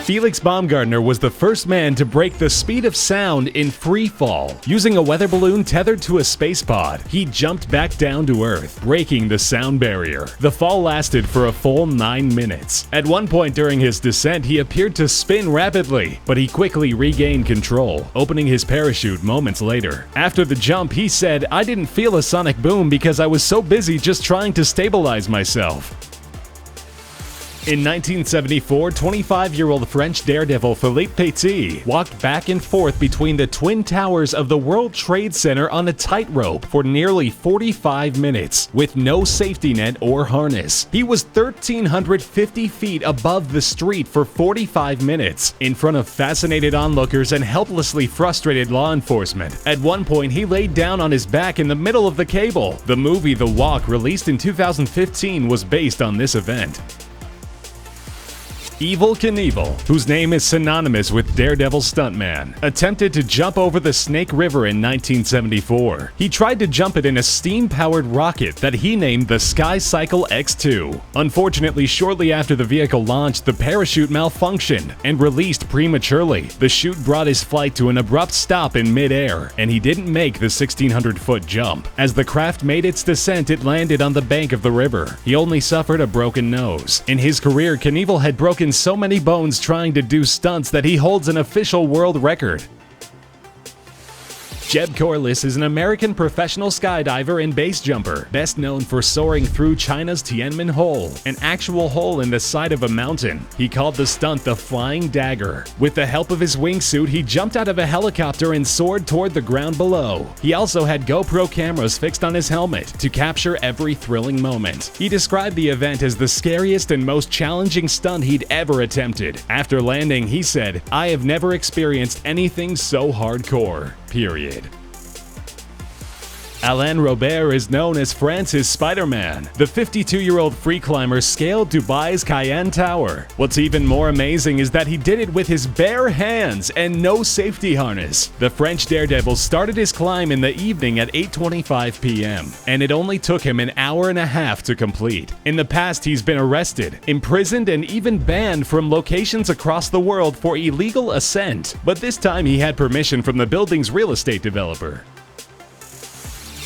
Felix Baumgartner was the first man to break the speed of sound in free fall. Using a weather balloon tethered to a space pod, he jumped back down to Earth, breaking the sound barrier. The fall lasted for a full 9 minutes. At one point during his descent, he appeared to spin rapidly, but he quickly regained control, opening his parachute moments later. After the jump, he said, "I didn't feel a sonic boom because I was so busy just trying to stabilize myself." In 1974, 25-year-old French daredevil Philippe Petit walked back and forth between the twin towers of the World Trade Center on a tightrope for nearly 45 minutes, with no safety net or harness. He was 1,350 feet above the street for 45 minutes, in front of fascinated onlookers and helplessly frustrated law enforcement. At one point, he laid down on his back in the middle of the cable. The movie The Walk, released in 2015, was based on this event. Evel Knievel, whose name is synonymous with Daredevil stuntman, attempted to jump over the Snake River in 1974. He tried to jump it in a steam-powered rocket that he named the Sky Cycle X2. Unfortunately, shortly after the vehicle launched, the parachute malfunctioned and released prematurely. The chute brought his flight to an abrupt stop in mid-air, and he didn't make the 1,600-foot jump. As the craft made its descent, it landed on the bank of the river. He only suffered a broken nose. In his career, Knievel had broken so many bones trying to do stunts that he holds an official world record. Jed Corliss is an American professional skydiver and base jumper, best known for soaring through China's Tiananmen Hole, an actual hole in the side of a mountain. He called the stunt the Flying Dagger. With the help of his wingsuit, he jumped out of a helicopter and soared toward the ground below. He also had GoPro cameras fixed on his helmet to capture every thrilling moment. He described the event as the scariest and most challenging stunt he'd ever attempted. After landing, he said, "I have never experienced anything so hardcore. Period." Alain Robert is known as France's Spiderman. The 52-year-old free climber scaled Dubai's Cayenne Tower. What's even more amazing is that he did it with his bare hands and no safety harness. The French daredevil started his climb in the evening at 8:25 p.m., and it only took him an hour and a half to complete. In the past, he's been arrested, imprisoned, and even banned from locations across the world for illegal ascent. But this time he had permission from the building's real estate developer.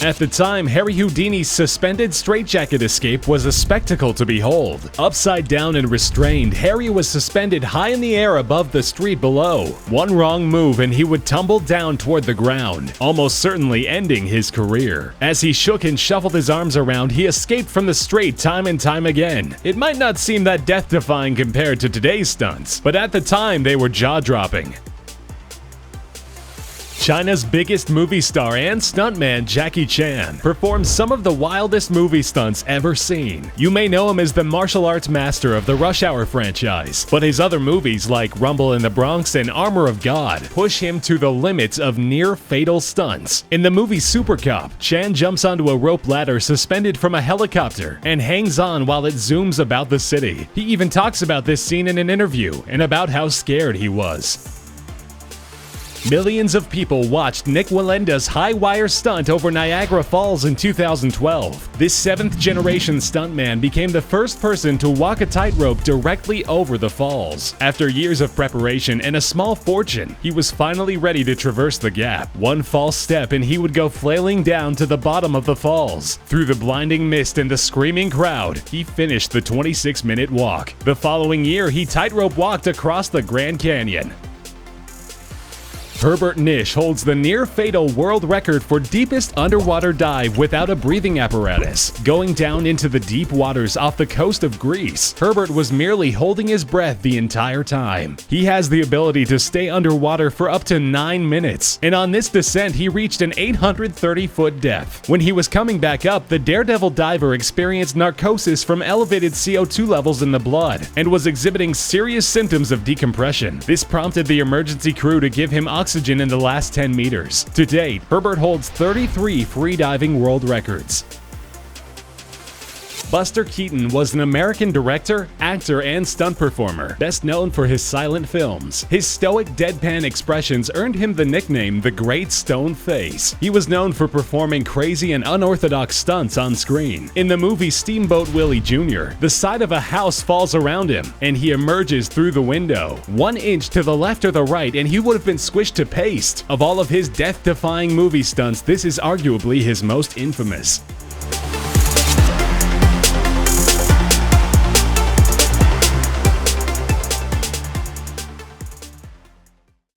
At the time, Harry Houdini's suspended straitjacket escape was a spectacle to behold. Upside down and restrained, Harry was suspended high in the air above the street below. One wrong move and he would tumble down toward the ground, almost certainly ending his career. As he shook and shuffled his arms around, he escaped from the straight time and time again. It might not seem that death-defying compared to today's stunts, but at the time they were jaw-dropping. China's biggest movie star and stuntman Jackie Chan performs some of the wildest movie stunts ever seen. You may know him as the martial arts master of the Rush Hour franchise, but his other movies like Rumble in the Bronx and Armor of God push him to the limits of near-fatal stunts. In the movie Super Cop, Chan jumps onto a rope ladder suspended from a helicopter and hangs on while it zooms about the city. He even talks about this scene in an interview and about how scared he was. Millions of people watched Nick Melendez's high-wire stunt over Niagara Falls in 2012. This seventh-generation stuntman became the first person to walk a tightrope directly over the falls. After years of preparation and a small fortune, he was finally ready to traverse the gap. One false step and he would go flailing down to the bottom of the falls. Through the blinding mist and the screaming crowd, he finished the 26-minute walk. The following year, he tightrope walked across the Grand Canyon. Herbert Ness holds the near-fatal world record for deepest underwater dive without a breathing apparatus. Going down into the deep waters off the coast of Greece, Herbert was merely holding his breath the entire time. He has the ability to stay underwater for up to 9 minutes, and on this descent he reached an 830-foot depth. When he was coming back up, the daredevil diver experienced narcosis from elevated CO2 levels in the blood and was exhibiting serious symptoms of decompression. This prompted the emergency crew to give him oxygen in the last 10 meters. To date, Herbert holds 33 freediving world records. Buster Keaton was an American director, actor, and stunt performer, best known for his silent films. His stoic, deadpan expressions earned him the nickname the Great Stone Face. He was known for performing crazy and unorthodox stunts on screen. In the movie Steamboat Willie Jr., the side of a house falls around him, and he emerges through the window. 1 inch to the left or the right, and he would have been squished to paste. Of all of his death-defying movie stunts, this is arguably his most infamous.